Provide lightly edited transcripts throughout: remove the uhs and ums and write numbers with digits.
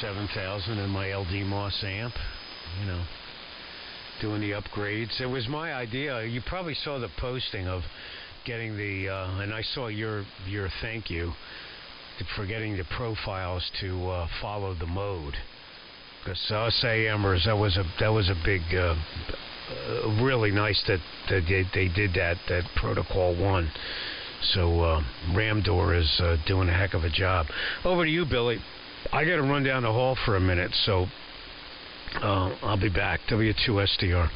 7000 in my LD Moss amp, you know, doing the upgrades. It was my idea. You probably saw the posting of getting the, and I saw your thank you for getting the profiles to follow the mode. Because us AMers, that was a big, really nice that they did that Protocol 1. So Ramdor is doing a heck of a job. Over to you, Billy. I got to run down the hall for a minute, so I'll be back. W2SDR.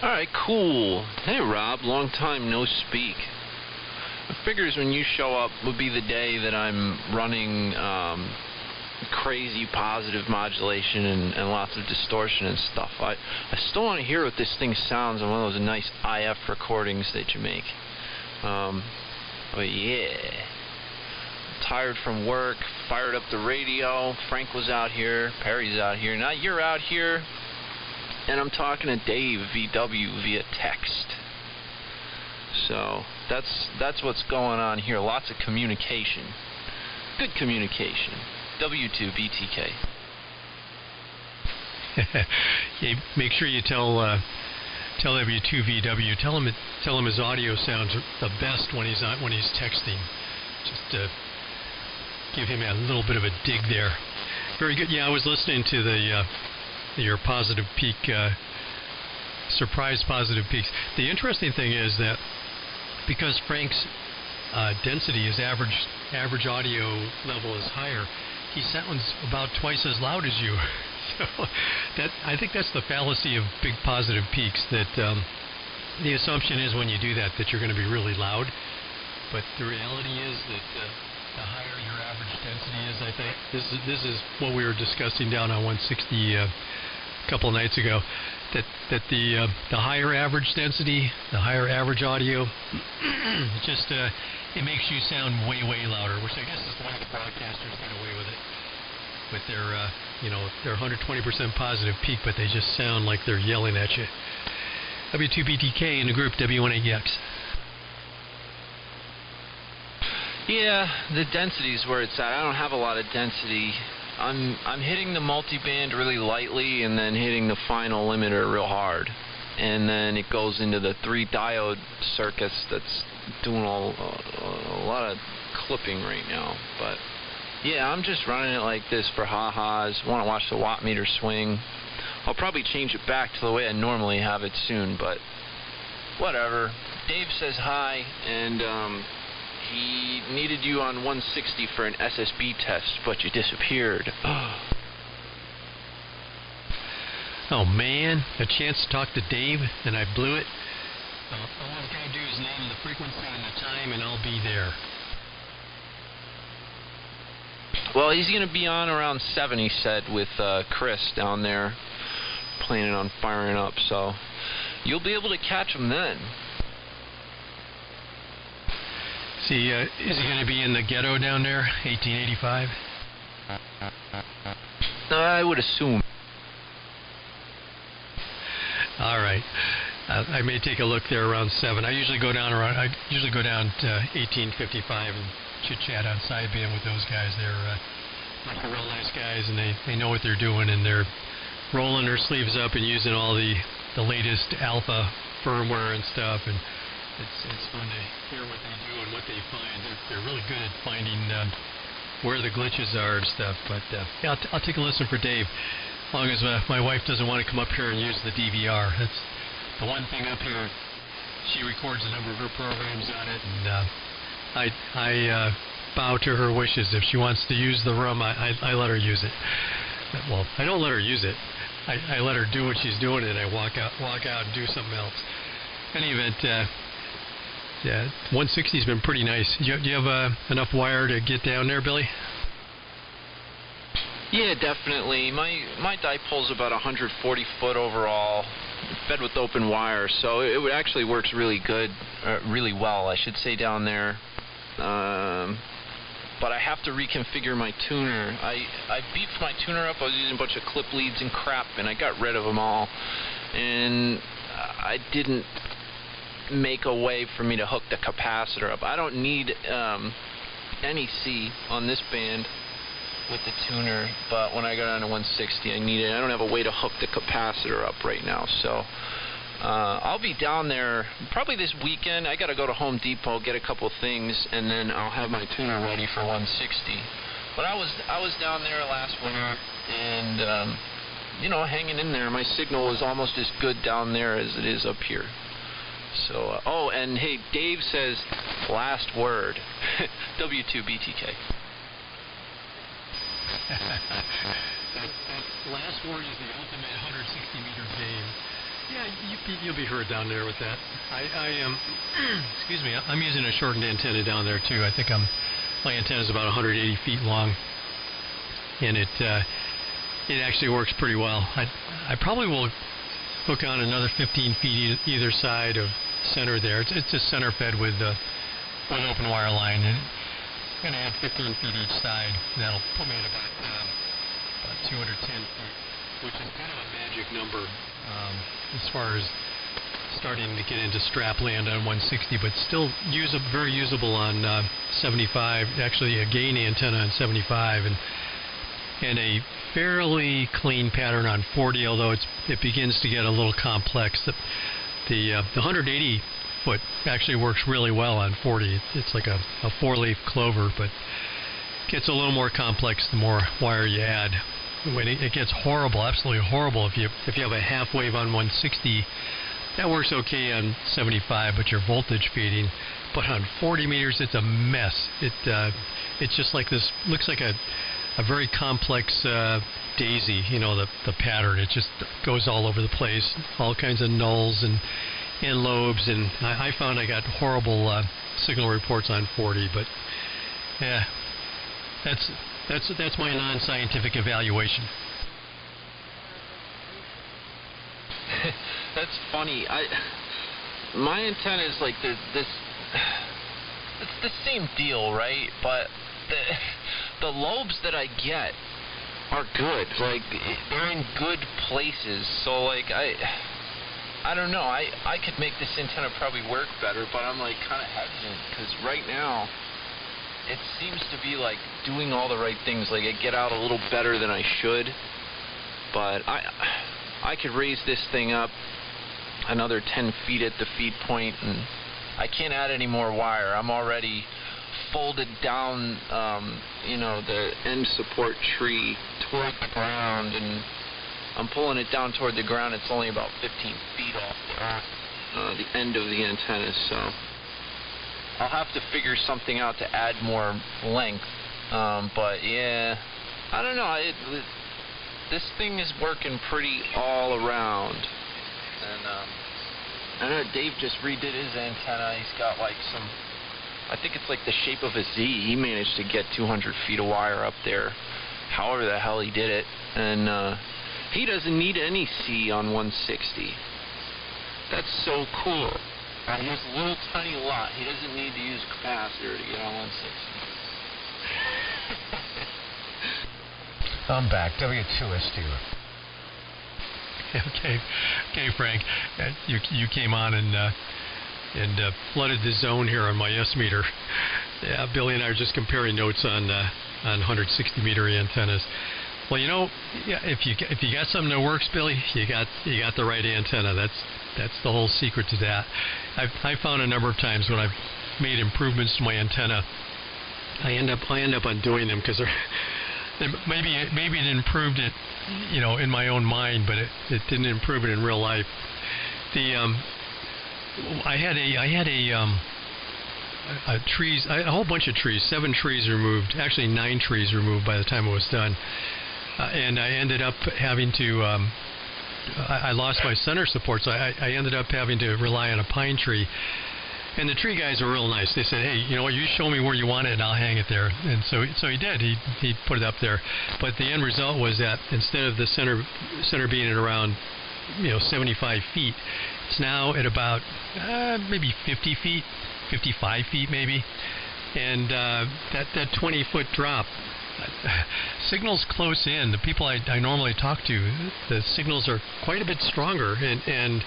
All right, cool. Hey, Rob, long time no speak. It figures when you show up would be the day that I'm running crazy positive modulation and lots of distortion and stuff. I still want to hear what this thing sounds on one of those nice IF recordings that you make. But yeah, tired from work, fired up the radio. Frank was out here, Perry's out here, now you're out here, and I'm talking to Dave VW via text. So that's what's going on here. Lots of communication, good communication. W2BTK. Yeah, make sure you tell W2VW. Tell him his audio sounds the best when he's texting. Just give him a little bit of a dig there. Very good. Yeah, I was listening to your positive peak, surprise positive peaks. The interesting thing is that because Frank's density, his average audio level is higher, he sounds about twice as loud as you. So I think that's the fallacy of big positive peaks, that the assumption is when you do that you're going to be really loud. But the reality is that the higher your average density is, I think, this is what we were discussing down on 160 a couple of nights ago, that the higher average density, the higher average audio, it just it makes you sound way louder, which I guess is the way the broadcasters get away with it. With their their 120% positive peak, but they just sound like they're yelling at you. W2BTK in the group W1AEX. Yeah, the density is where it's at. I don't have a lot of density. I'm hitting the multiband really lightly and then hitting the final limiter real hard. And then it goes into the 3 diode circuits that's doing a lot of clipping right now. But yeah, I'm just running it like this for ha-has. Want to watch the watt meter swing. I'll probably change it back to the way I normally have it soon, but whatever. Dave says hi, and he needed you on 160 for an SSB test, but you disappeared. Oh man, a chance to talk to Dave, and I blew it. All I've got to do is name the frequency and the time, and I'll be there. Well, he's going to be on around 7, he said, with Chris down there, planning on firing up, so you'll be able to catch him then. See, is he going to be in the ghetto down there, 1885? I would assume. All right. I may take a look there around 7. I usually go down to 1855 and chit-chat on sideband with those guys. They're real nice guys, and they know what they're doing, and they're rolling their sleeves up and using all the latest alpha firmware and stuff, and it's fun to hear what they do and what they find. They're really good at finding where the glitches are and stuff. But yeah, I'll take a listen for Dave, as long as my wife doesn't want to come up here and use the DVR. That's the one thing up here. She records a number of her programs on it, and I bow to her wishes. If she wants to use the room, I let her use it. Well, I don't let her use it. I let her do what she's doing, and I walk out and do something else. In any event, yeah, 160's been pretty nice. Do you have enough wire to get down there, Billy? Yeah, definitely. My dipole's about 140 foot overall, fed with open wire, so it actually works really good, really well, I should say, down there. But I have to reconfigure my tuner. I beefed my tuner up. I was using a bunch of clip leads and crap, and I got rid of them all. And I didn't make a way for me to hook the capacitor up. I don't need NEC on this band. with the tuner, but when I got on to 160, I need it. I don't have a way to hook the capacitor up right now, so I'll be down there probably this weekend. I got to go to Home Depot, get a couple things, and then I'll have my tuner ready for 160. But I was down there last winter, and you know, hanging in there. My signal is almost as good down there as it is up here. So, oh, and hey, Dave says, last word, W2BTK. That last word is the ultimate 160-meter game. Yeah, you'll be heard down there with that. I am, excuse me, I'm using a shortened antenna down there too. I think my antenna is about 180 feet long, and it actually works pretty well. I probably will hook on another 15 feet either side of center there. It's just center fed with one open wire line, and I'm going to add 15 feet each side. That'll put me at about 210 feet, which is kind of a magic number as far as starting to get into strap land on 160, but still very usable on 75. Actually, a gain antenna on 75, and a fairly clean pattern on 40, although it begins to get a little complex. The 180 foot actually works really well on 40. It's like a four-leaf clover, but gets a little more complex the more wire you add. When it gets horrible, absolutely horrible, if you have a half wave on 160, that works okay on 75, but you're voltage feeding. But on 40 meters, it's a mess. It's just like this, looks like a very complex daisy, you know, the pattern. It just goes all over the place, all kinds of nulls and lobes, and I found I got horrible signal reports on 40, but yeah, that's my non-scientific evaluation. That's funny. My antenna is like this. It's the same deal, right? But the lobes that I get are good. Like, they're in good places. So like I don't know. I could make this antenna probably work better, but I'm like kind of hesitant because right now it seems to be like doing all the right things. Like, I get out a little better than I should, but I could raise this thing up another 10 feet at the feed point, and I can't add any more wire. I'm already folded down, you know, the end support tree toward the ground, and I'm pulling it down toward the ground. It's only about 15 feet off the end of the antenna, so I'll have to figure something out to add more length. But yeah, I don't know. This thing is working pretty all around. And I know Dave just redid his antenna. He's got like some, I think it's like the shape of a Z. He managed to get 200 feet of wire up there, however the hell he did it. And he doesn't need any C on 160. That's so cool. And he has a little tiny lot. He doesn't need to use capacitor to get on 160. I'm back. W2SDR. Okay, Frank. You came on and flooded the zone here on my S meter. Yeah, Billy and I are just comparing notes on 160 meter antennas. Well, you know, yeah, if you got something that works, Billy, you got the right antenna. That's the whole secret to that. I found a number of times when I've made improvements to my antenna, I end up undoing them because maybe it improved it, you know, in my own mind, but it didn't improve it in real life. I had a whole bunch of trees, 7 trees removed, actually 9 trees removed by the time it was done, and I ended up having to. I lost my center support, so I ended up having to rely on a pine tree. And the tree guys are real nice. They said, hey, you know what, you show me where you want it and I'll hang it there. And so he did. He put it up there. But the end result was that instead of the center being at around, you know, 75 feet, it's now at about maybe 50 feet, 55 feet maybe. And that 20-foot drop, signals close in. The people I normally talk to, the signals are quite a bit stronger and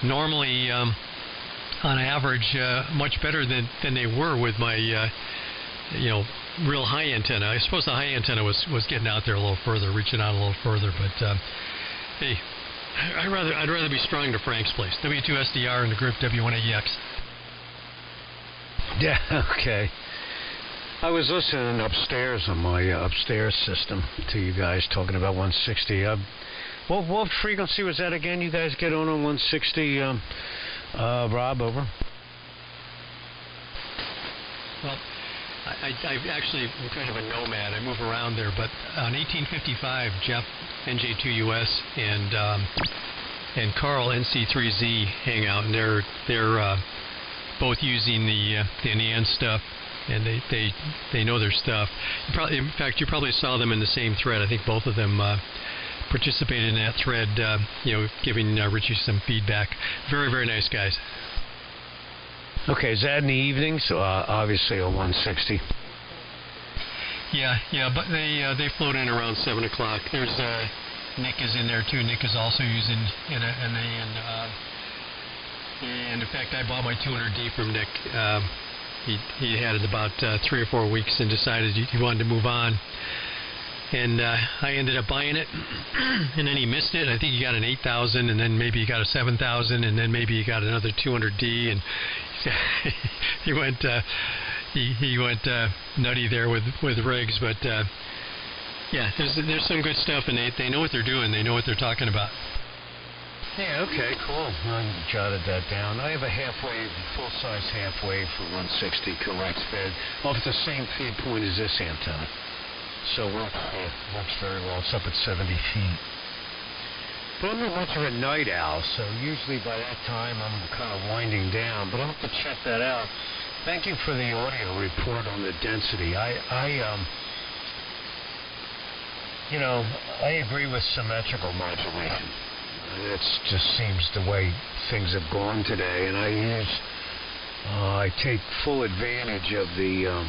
normally on average much better than they were with my you know, real high antenna. I suppose the high antenna was getting out there a little further, reaching out a little further. But hey, I'd rather be strong to Frank's place. W2SDR in the group W1AEX. Yeah, okay. I was listening upstairs on my upstairs system to you guys talking about 160. What frequency was that again? You guys get on 160, Rob, over? Well, I actually am kind of a nomad. I move around there, but on 1855, Jeff NJ2US and Carl NC3Z hang out, and they're both using the ANAN stuff, and they know their stuff. In fact, you probably saw them in the same thread. I think both of them participated in that thread, giving Richie some feedback. Very, very nice guys. Okay, is that in the evenings? Obviously a 160. Yeah, but they float in around 7 o'clock. There's Nick is in there too. Nick is also using ANAN. And in fact, I bought my 200D from Nick. He had it about 3 or 4 weeks and decided he wanted to move on. And I ended up buying it, and then he missed it. I think he got an 8,000, and then maybe he got a 7,000, and then maybe he got another 200D, and he went nutty there with rigs. But yeah, there's some good stuff, and they know what they're doing. They know what they're talking about. Yeah, okay, cool. I jotted that down. I have a full-size half-wave for 160 coax fed off the same feed point as this antenna. So it works very well. It's up at 70 feet. But I'm not much of a night owl, so usually by that time I'm kind of winding down. But I'll have to check that out. Thank you for the audio report on the density. I agree with symmetrical modulation. It just seems the way things have gone today, and I take full advantage of the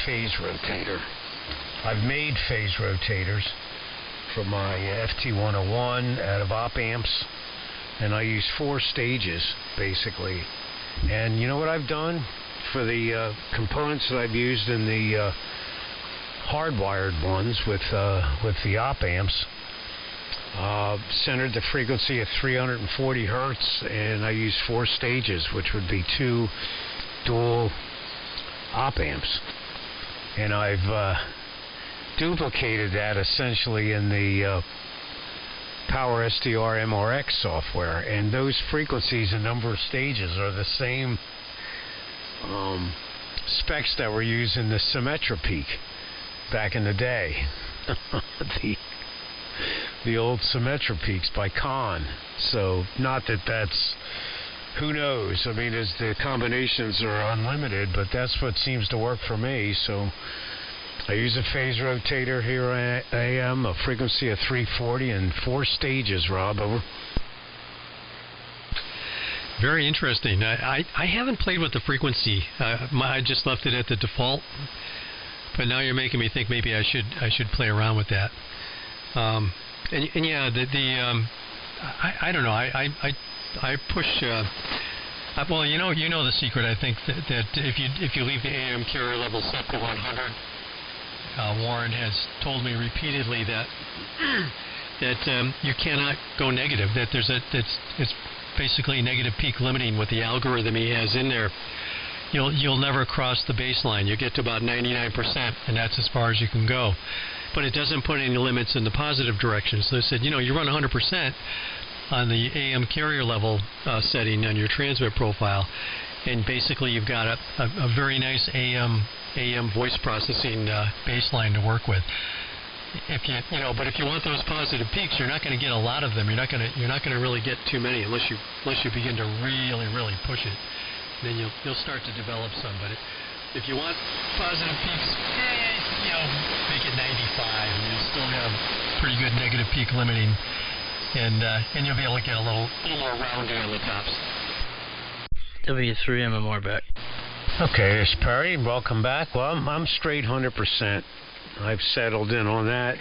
phase rotator. I've made phase rotators for my FT101 out of op amps, and I use 4 stages basically. And you know what I've done for the components that I've used in the hardwired ones with the op amps? Centered the frequency at 340 hertz, and I use 4 stages, which would be 2 dual op amps. And I've duplicated that essentially in the Power SDR MRX software, and those frequencies and number of stages are the same specs that were used in the Symmetra Peak back in the day. The old Symmetra Peaks by Kahn. So not that's, who knows? I mean, the combinations are unlimited, but that's what seems to work for me. So I use a phase rotator here at AM, a frequency of 340, and 4 stages, Rob. Over. Very interesting. I haven't played with the frequency. I just left it at the default. But now you're making me think maybe I should play around with that. And yeah, I don't know. I push. Well, you know the secret. I think that if you leave the AM carrier level set to 100, Warren has told me repeatedly that you cannot go negative. That it's basically negative peak limiting with the algorithm he has in there. You'll never cross the baseline. You get to about 99%, and that's as far as you can go. But it doesn't put any limits in the positive direction. So they said, you run 100% on the AM carrier level setting on your transmit profile, and basically you've got a very nice AM voice processing baseline to work with. But if you want those positive peaks, you're not going to get a lot of them. You're not going to really get too many unless you begin to really push it. Then you'll start to develop some. But if you want positive peaks, make it 95, and you'll still have pretty good negative peak limiting, and you'll be able to get a little more rounding on the tops. W3MMR back. Okay, it's Perry. Welcome back. Well, I'm straight 100%. I've settled in on that.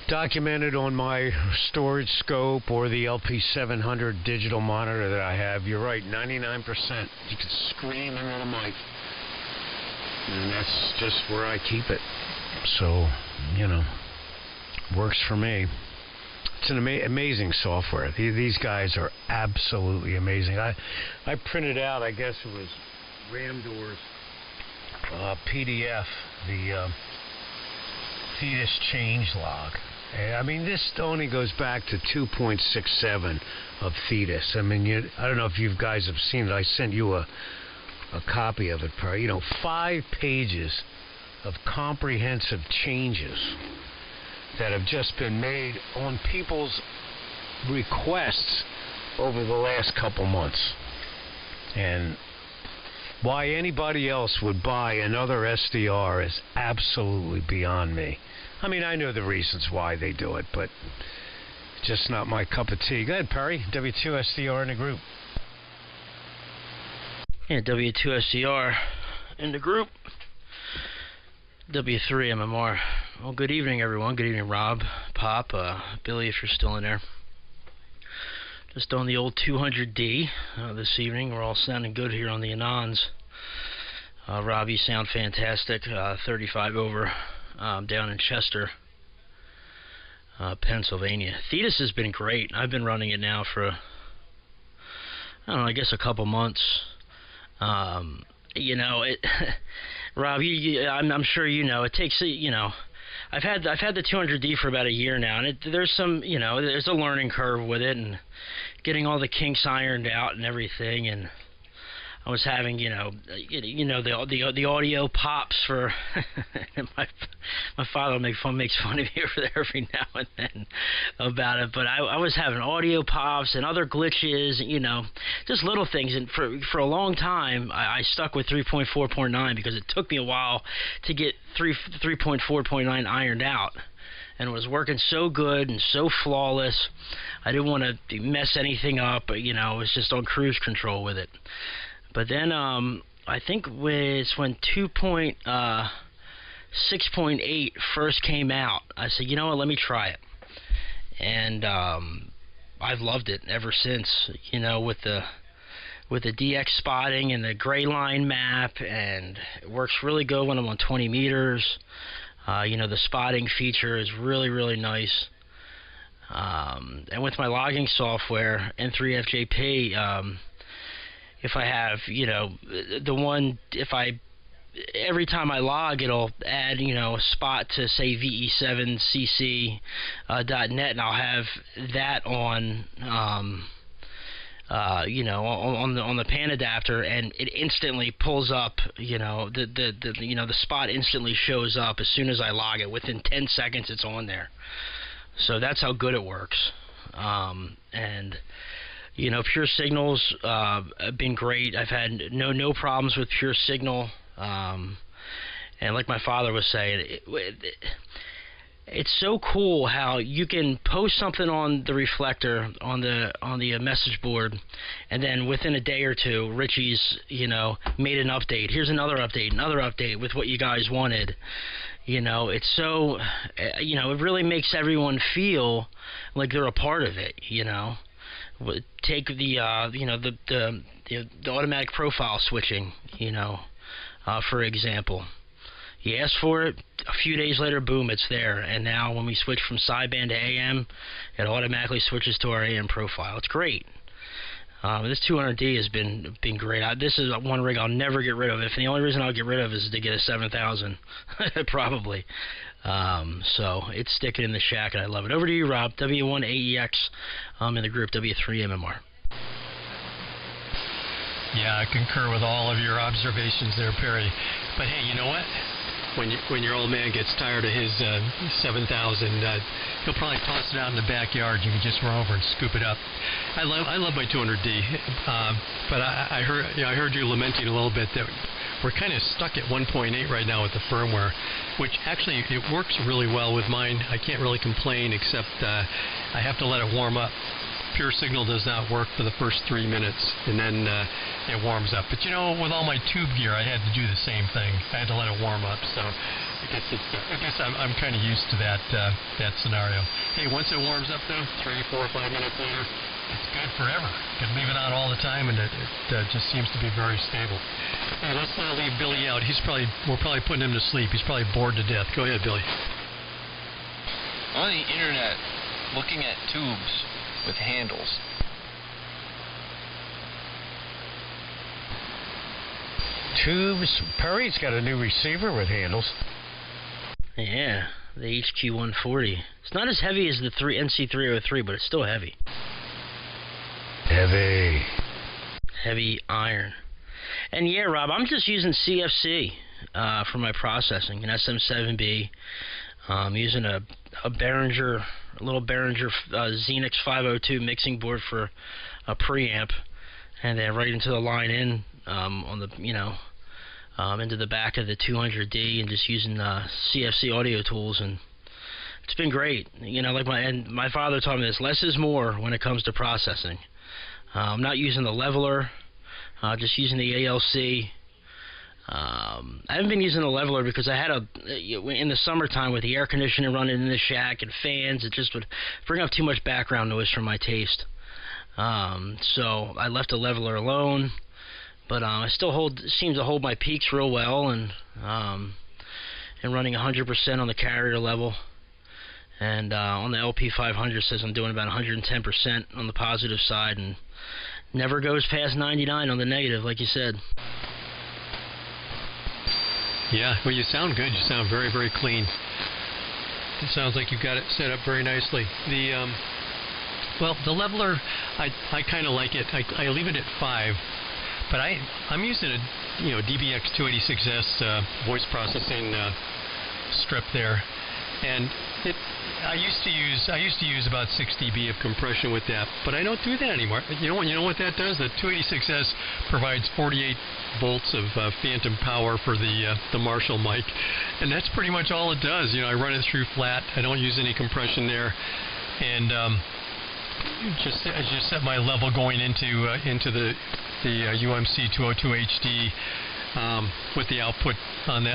Documented on my storage scope or the LP700 digital monitor that I have. You're right, 99%. You can scream into the mic. And that's just where I keep it. So, you know, works for me. It's an amazing software. These guys are absolutely amazing. I printed out, I guess it was Ramdoor's PDF, the fetus change log. I mean, this only goes back to 2.67 of fetus. I mean, I don't know if you guys have seen it. I sent you a copy of it. You know, 5 pages of comprehensive changes that have just been made on people's requests over the last couple months. And why anybody else would buy another SDR is absolutely beyond me. I mean, I know the reasons why they do it, but just not my cup of tea. Go ahead, Perry. W2SDR in the group. Yeah, W2SDR in the group. W3MMR. Well, good evening, everyone. Good evening, Rob, Pop, Billy, if you're still in there. Just on the old 200D this evening. We're all sounding good here on the ANANs. Rob, you sound fantastic. 35 over down in Chester, Pennsylvania. Thetis has been great. I've been running it now for, I don't know, I guess a couple months. You know, Rob, I'm sure you know, it takes, you know, I've had the 200D for about a year now, and there's some, you know, there's a learning curve with it, and getting all the kinks ironed out and everything, and I was having, you know, the audio pops for my father makes fun of me over there every now and then about it, but I was having audio pops and other glitches, you know, just little things, and for a long time I stuck with 3.4.9 because it took me a while to get 3.4.9 ironed out. And it was working so good and so flawless. I didn't want to mess anything up, but, you know, I was just on cruise control with it. But then I think it's when 2.6.8 first came out. I said, you know what, let me try it. And I've loved it ever since, you know, with the DX spotting and the gray line map, and it works really good when I'm on 20 meters. You know, the spotting feature is really, really nice. And with my logging software, N3FJP, if I have, you know, every time I log, it'll add, you know, a spot to say VE7CC .net, and I'll have that on, you know, on the pan adapter, and it instantly pulls up, you know, the spot instantly shows up as soon as I log it. Within 10 seconds, it's on there. So that's how good it works. And you know, Pure Signal's have been great. I've had no problems with Pure Signal. And like my father was saying, it's so cool how you can post something on the reflector on the message board, and then within a day or two, Richie's, you know, made an update. Here's another update with what you guys wanted. You know, it's so, you know, it really makes everyone feel like they're a part of it. You know, take the you know, the automatic profile switching. You know, for example. You ask for it, a few days later, boom, it's there. And now when we switch from sideband to AM, it automatically switches to our AM profile. It's great. This 200D has been great. This is one rig I'll never get rid of. If the only reason I'll get rid of is to get a 7000, probably. So it's sticking in the shack, and I love it. Over to you, Rob. W1AEX in the group, W3MMR. Yeah, I concur with all of your observations there, Perry. But hey, you know what? When your old man gets tired of his 7000, he'll probably toss it out in the backyard. You can just run over and scoop it up. I love my 200D, but I heard you lamenting a little bit that we're kind of stuck at 1.8 right now with the firmware, which actually it works really well with mine. I can't really complain, except I have to let it warm up. Pure Signal does not work for the first 3 minutes, and then it warms up. But you know, with all my tube gear, I had to do the same thing. I had to let it warm up. So I guess I'm kind of used to that scenario. Hey, once it warms up though, 3, 4, 5 minutes later, it's good forever. You can leave it on all the time, and it just seems to be very stable. Hey, let's not leave Billy out. We're probably putting him to sleep. He's probably bored to death. Go ahead, Billy. On the internet, looking at tubes with handles. Tubes. Perry's got a new receiver with handles. Yeah, the HQ140. It's not as heavy as the NC303, but it's still heavy. Heavy iron. And yeah, Rob, I'm just using CFC for my processing, an SM7B. I'm using a little Behringer Xenix 502 mixing board for a preamp, and then right into the line in on the into the back of the 200D, and just using CFC audio tools, and it's been great. Like my father taught me this: less is more when it comes to processing. I'm not using the leveler, just using the ALC. I haven't been using the leveler because I had in the summertime with the air conditioning running in the shack and fans, it just would bring up too much background noise for my taste. So I left the leveler alone, but I still seem to hold my peaks real well, and running 100% on the carrier level, and on the LP500 says I'm doing about 110% on the positive side, and never goes past 99 on the negative, like you said. Yeah, well, you sound good. You sound very, very clean. It sounds like you've got it set up very nicely. The leveler, I kind of like it. I leave it at 5, but I'm using a DBX286S voice processing strip there, and I used to use about 6 dB of compression with that, but I don't do that anymore. You know what that does? The 286S provides 48 volts of phantom power for the Marshall mic, and that's pretty much all it does. I run it through flat. I don't use any compression there, and I just set my level going into the UMC 202 HD. With the output on the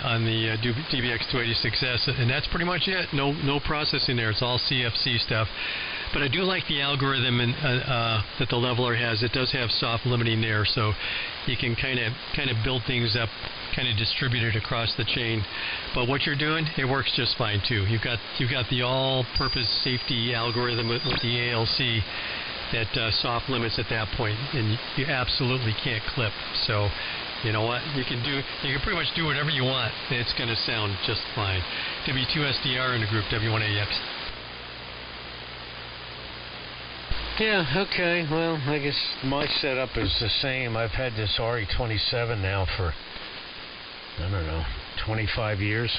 DBX286S, and that's pretty much it. No processing there. It's all CFC stuff. But I do like the algorithm that the leveler has. It does have soft limiting there, so you can kind of build things up, kind of distribute it across the chain. But what you're doing, it works just fine too. You've got the all-purpose safety algorithm with the ALC that soft limits at that point, and you absolutely can't clip. So. You know what? You can pretty much do whatever you want. It's going to sound just fine. W2SDR in the group, W1AEX. Yeah, okay. Well, I guess my setup is the same. I've had this RE27 now for, 25 years.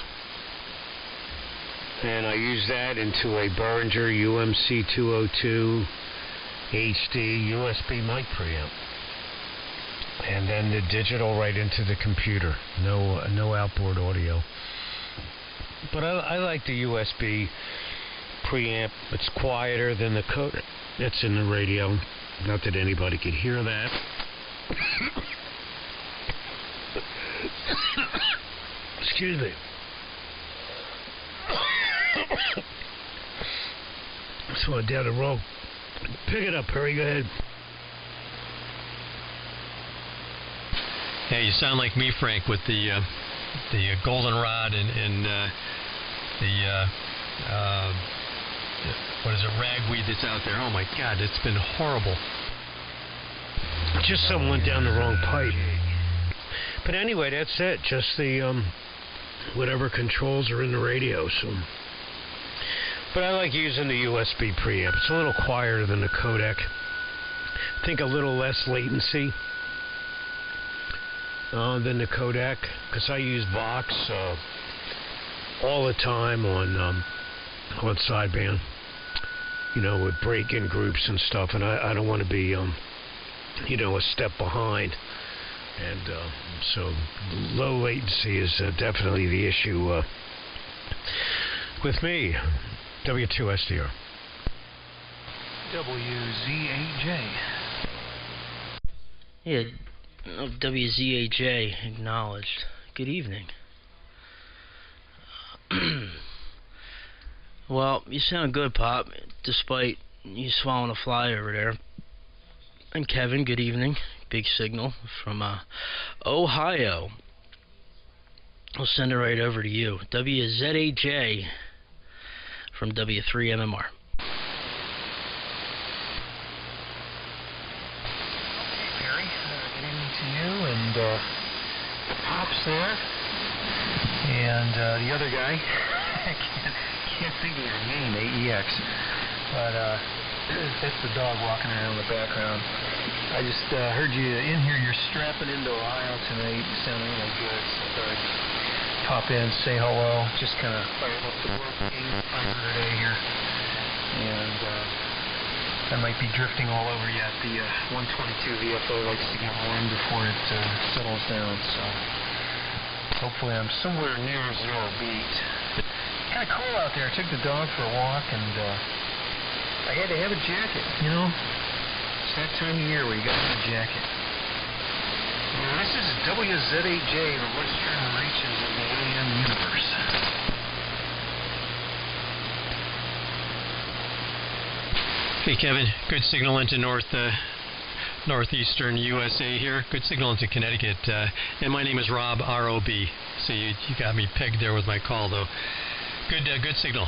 And I use that into a Behringer UMC 202 HD USB mic preamp. And then the digital right into the computer. No outboard audio. But I like the USB preamp. It's quieter than the codec that's in the radio. Not that anybody could hear that. Excuse me. So I down the road. Pick it up, Perry. Go ahead. Hey, you sound like me, Frank, with the goldenrod and what is it, ragweed that's out there. Oh my God, it's been horrible. Just something went down the wrong pipe. But anyway, that's it. Just the whatever controls are in the radio. So, but I like using the USB preamp. It's a little quieter than the codec. I think a little less latency than the codec, because I use Vox all the time on sideband, with break-in groups and stuff, and I don't want to be, a step behind, and so low latency is definitely the issue with me. W2SDR. WZ8J. Yeah. WZ8J acknowledged. Good evening. Well, you sound good, Pop, despite you swallowing a fly over there. And Kevin, good evening. Big signal from Ohio. I'll send it right over to you. WZ8J from W3MMR. Perry, good evening to you and the Pops there. And the other guy. I can't think of your name, AEX. But that's the dog walking around in the background. I just heard you in here. You're strapping into Ohio tonight. You sound really good. So I thought I'd pop in, say hello. Just kind of fired up the work today here. And I might be drifting all over you at the 122 VFO. Likes to get warm before it settles down. So hopefully I'm somewhere near 0 beat. Kind of cool out there. I took the dog for a walk and I had to have a jacket, you know. It's that time of year where you got to have a jacket. Now, this is WZ8J, the western reaches of the ANAN universe. Hey Kevin, good signal into northeastern USA here. Good signal into Connecticut. And my name is Rob, R-O-B. So you got me pegged there with my call though. Good signal.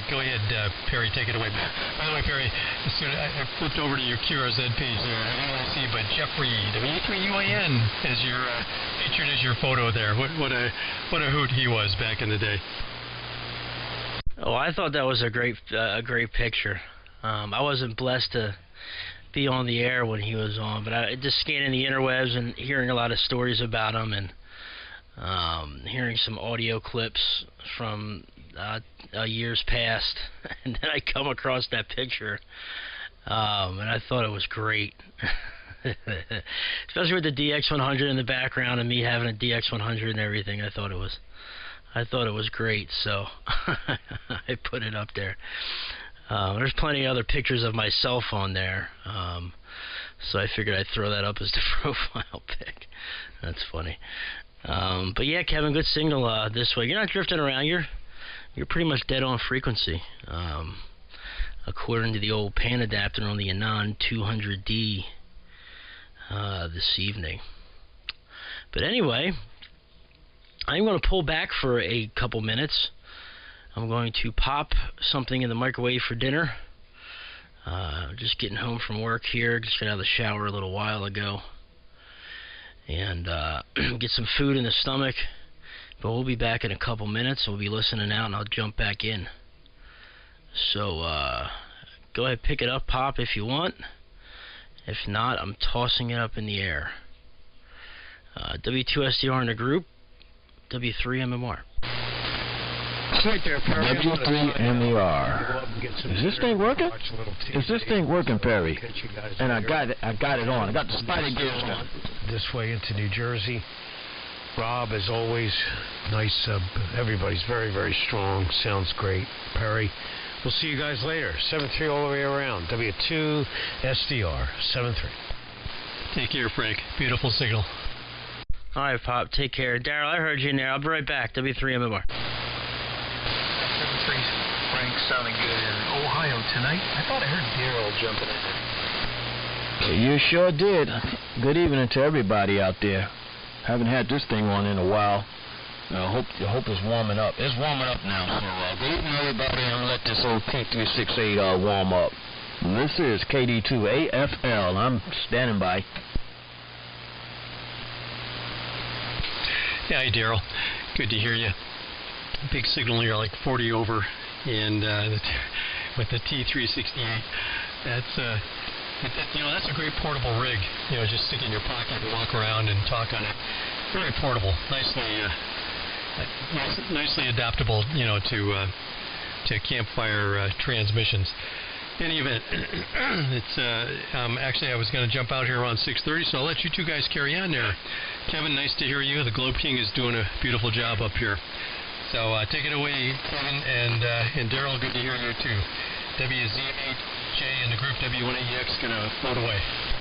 Go ahead, Perry, take it away. By the way, Perry, I flipped over to your QRZ page there. I didn't really see, but Jeffrey, W3UAN, as your featured as your photo there. What a hoot he was back in the day. Oh, I thought that was a great picture. I wasn't blessed to be on the air when he was on, but I just scanning the interwebs and hearing a lot of stories about him and hearing some audio clips from years past, and then I come across that picture, and I thought it was great. Especially with the DX100 in the background and me having a DX100 and everything. I thought it was great, so I put it up there. There's plenty of other pictures of myself on there, so I figured I'd throw that up as the profile pic. That's funny. But yeah, Kevin, good signal this way. You're not drifting around. You're pretty much dead on frequency, according to the old pan adapter on the ANAN 200D this evening. But anyway, I'm going to pull back for a couple minutes. I'm going to pop something in the microwave for dinner. Just getting home from work here. Just got out of the shower a little while ago. And get some food in the stomach. But we'll be back in a couple minutes. We'll be listening out and I'll jump back in. So go ahead, pick it up, Pop, if you want. If not, I'm tossing it up in the air. W2SDR in the group. W3MMR. Right there, Perry. W3MMR. Is this thing working? Is this thing working, Perry? And I got it on. I got the spider gears on. This way into New Jersey. Rob, as always, nice. Everybody's very, very strong. Sounds great. Perry, we'll see you guys later. 7-3 all the way around. W2SDR 7-3. Take care, Frank. Beautiful signal. All right, Pop. Take care. Daryl, I heard you in there. I'll be right back. W3MMR. 7-3, Frank, sounding good in Ohio tonight. I thought I heard Daryl jumping in there. You sure did. Good evening to everybody out there. Haven't had this thing on in a while. I hope it's warming up. It's warming up now. So good evening, everybody, and let this old P368 warm up. This is KD2AFL. I'm standing by. Yeah, hi, Daryl. Good to hear you. Big signal here, like 40 over, and with the T368. That's that's a great portable rig. Just stick it in your pocket and walk around and talk on it. Very portable, nicely adaptable. To campfire transmissions. In any event, it's actually I was going to jump out here around 6:30, so I'll let you two guys carry on there. Kevin, nice to hear you. The Globe King is doing a beautiful job up here. So take it away, Kevin, and Daryl, good to hear you too. WZ8J and the group W1AEX going to float away.